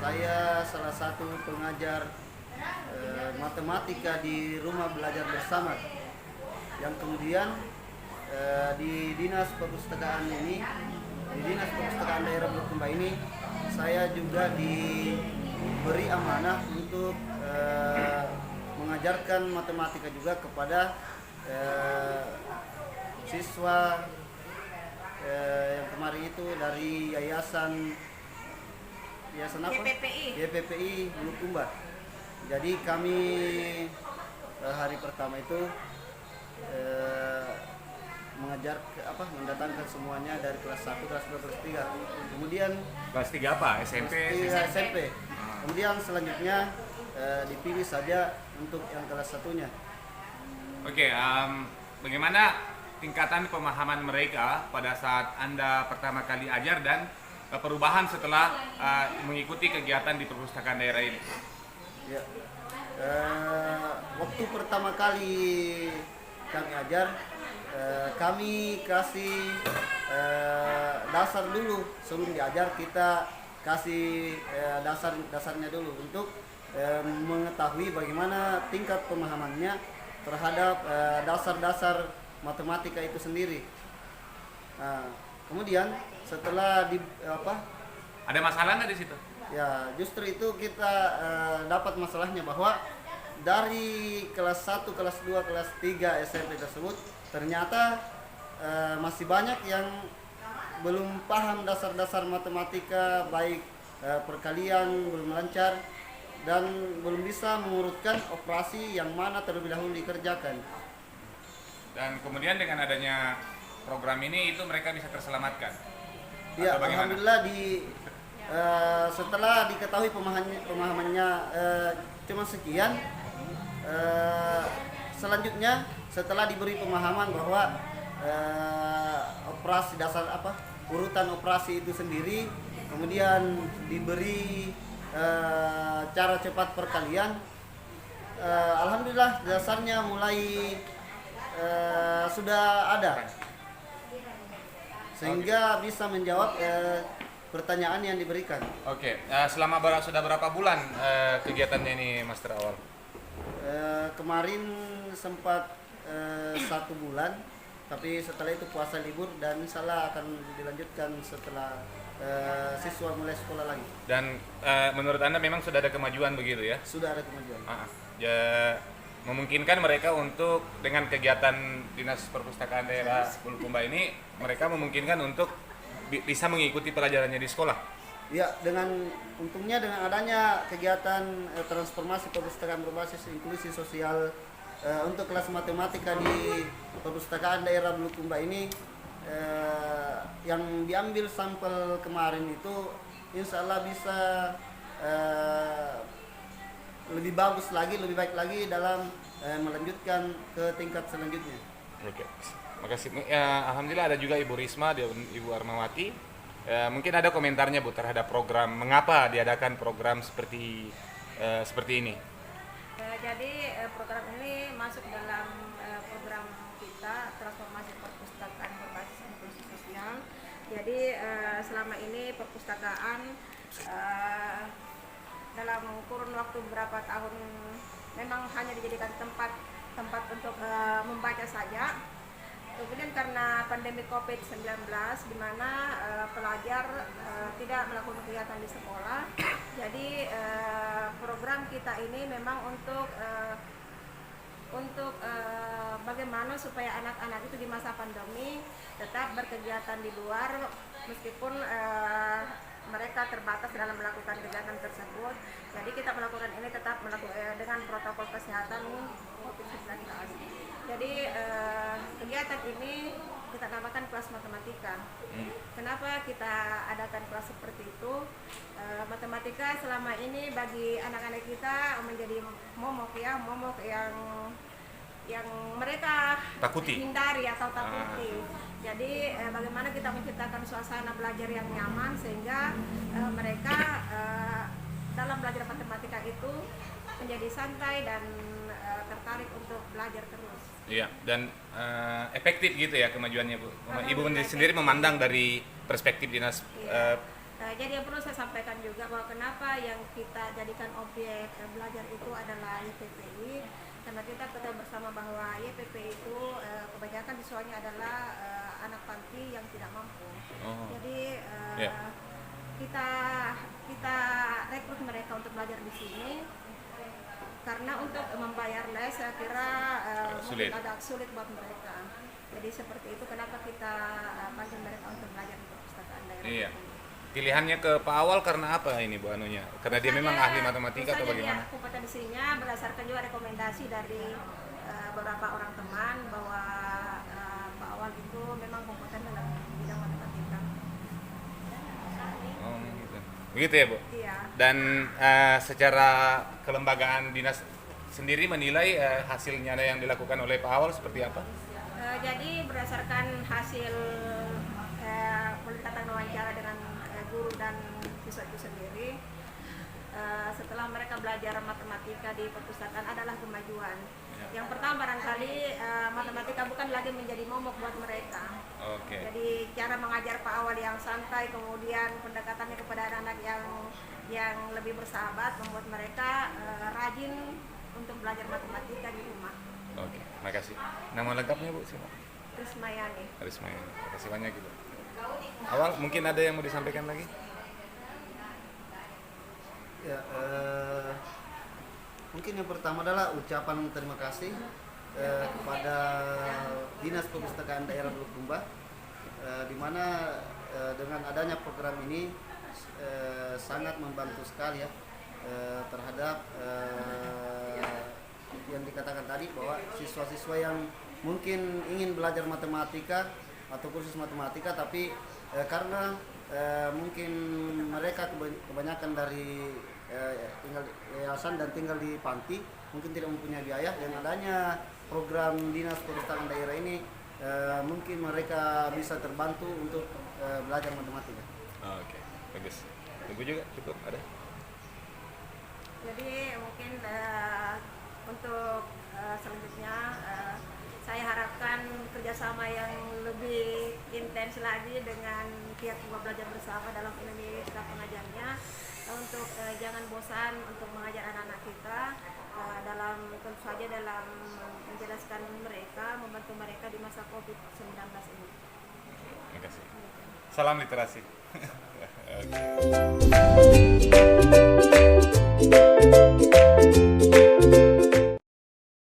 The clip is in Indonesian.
Saya salah satu pengajar matematika di rumah belajar bersama, yang kemudian di Dinas Perpustakaan ini, di Dinas Perpustakaan Daerah Bulukumba ini, saya juga diberi amanah untuk mengajarkan matematika juga kepada siswa yang kemarin itu dari yayasan apa? YPPI Bulukumba. Jadi kami hari pertama itu mendatangkan semuanya dari kelas 1, kelas 2, kelas 3. Kemudian Kelas 3 apa? SMP? SMP. Kemudian selanjutnya dipilih saja untuk yang kelas 1-nya. Oke, bagaimana tingkatan pemahaman mereka pada saat Anda pertama kali ajar dan perubahan setelah mengikuti kegiatan di perpustakaan daerah ini? Ya. Waktu pertama kali kami ajar, kami kasih dasar dulu. Sebelum diajar kita kasih dasarnya dulu untuk mengetahui bagaimana tingkat pemahamannya terhadap dasar-dasar matematika itu sendiri. Nah, kemudian setelah Ada masalah nggak di situ? ya, justru itu kita dapat masalahnya bahwa dari kelas 1, kelas 2, kelas 3 SMP tersebut ternyata masih banyak yang belum paham dasar-dasar matematika, baik perkalian belum lancar dan belum bisa mengurutkan operasi yang mana terlebih dahulu dikerjakan. Dan kemudian dengan adanya program ini itu mereka bisa terselamatkan? Ya, Atau bagaimana? alhamdulillah setelah diketahui pemahamannya cuma sekian, selanjutnya setelah diberi pemahaman bahwa operasi dasar urutan operasi itu sendiri, kemudian diberi cara cepat perkalian, alhamdulillah dasarnya mulai sudah ada, sehingga bisa menjawab pertanyaan yang diberikan. Oke, selama sudah berapa bulan kegiatannya ini, Master Awal? Kemarin sempat 1 bulan, tapi setelah itu puasa libur dan insyaallah akan dilanjutkan setelah siswa mulai sekolah lagi. Dan menurut Anda memang sudah ada kemajuan begitu ya? Sudah ada kemajuan. Ya, memungkinkan mereka untuk dengan kegiatan Dinas Perpustakaan Daerah Bulukumba ini, mereka memungkinkan untuk bisa mengikuti pelajarannya di sekolah. Ya, untungnya dengan adanya kegiatan transformasi perpustakaan berbasis inklusi sosial untuk kelas matematika di perpustakaan daerah Bulukumba ini, yang diambil sampel kemarin itu insya Allah bisa lebih bagus lagi, lebih baik lagi dalam melanjutkan ke tingkat selanjutnya. Oke, makasih. Alhamdulillah ada juga Ibu Risma dan Ibu Armawati. Mungkin ada komentarnya Bu terhadap program, mengapa diadakan program seperti ini? Jadi program ini masuk dalam program kita transformasi perpustakaan berbasis inklusi sosial. Jadi selama ini perpustakaan dalam kurun waktu beberapa tahun memang hanya dijadikan tempat untuk membaca saja. Kemudian karena pandemi COVID-19 di mana pelajar tidak melakukan kegiatan di sekolah, jadi program kita ini memang untuk bagaimana supaya anak-anak itu di masa pandemi tetap berkegiatan di luar meskipun mereka terbatas dalam melakukan kegiatan tersebut. Jadi kita melakukan ini tetap dengan protokol kesehatan COVID-19. Jadi kegiatan ini kita namakan kelas matematika. Kenapa kita adakan kelas seperti itu? Matematika selama ini bagi anak-anak kita menjadi momok yang mereka hindari atau takuti. Jadi bagaimana kita menciptakan suasana belajar yang nyaman sehingga mereka dalam belajar matematika itu menjadi santai dan tertarik untuk belajar terus. Iya, dan efektif gitu ya kemajuannya Bu. Ibu sendiri memandang dari perspektif Dinas Jadi yang perlu saya sampaikan juga bahwa kenapa yang kita jadikan objek belajar itu adalah YPPI, karena kita ketahui bersama bahwa YPPI itu kebanyakan siswanya adalah anak panti yang tidak mampu. Jadi kita rekrut mereka untuk belajar di sini karena untuk membayar les saya kira mungkin agak sulit buat mereka. Jadi seperti itu kenapa kita panggil mereka untuk belajar di perpustakaan daerah. Iya. Pilihannya ke Pak Awal karena apa ini Bu anunya? Karena dia memang ahli matematika atau bagaimana? Dia kompetensinya berdasarkan juga rekomendasi dari beberapa orang teman bahwa Pak Awal itu memang kompeten dalam bidang matematika. Oh gitu. Begitu ya Bu? Iya. Dan secara kelembagaan dinas sendiri menilai hasilnya yang dilakukan oleh Pak Awal seperti apa? Jadi berdasarkan hasil pendekatan wawancara dengan guru dan siswa itu sendiri, setelah mereka belajar matematika di perpustakaan adalah kemajuan. Yang pertama barangkali matematika bukan lagi menjadi momok buat mereka. Jadi cara mengajar Pak Awal yang santai, kemudian pendekatannya kepada anak-anak yang lebih bersahabat membuat mereka rajin untuk belajar matematika di rumah. Oke, makasih. Nama lengkapnya Bu siapa? Rismayani. Rismayani. Terima kasih banyak Ibu. Awal mungkin ada yang mau disampaikan lagi? Ya, mungkin yang pertama adalah ucapan terima kasih kepada Dinas Perpustakaan Daerah Bulukumba, di mana dengan adanya program ini sangat membantu sekali ya terhadap yang dikatakan tadi bahwa siswa-siswa yang mungkin ingin belajar matematika atau kursus matematika tapi karena mungkin mereka kebanyakan dari tinggal di yayasan dan tinggal di panti mungkin tidak mempunyai biaya. Dengan adanya program Dinas Perpustakaan Daerah ini mungkin mereka bisa terbantu untuk belajar matematika. Oke, bagus. Ibu juga cukup ada? Jadi mungkin untuk selanjutnya saya harapkan kerjasama yang lebih intens lagi dengan pihak Rumah Belajar Bersama dalam ini staf pengajarnya untuk jangan bosan untuk mengajar anak-anak kita dalam tentu saja dalam menjelaskan mereka, membantu mereka di masa COVID-19 ini. Terima kasih. Salam literasi.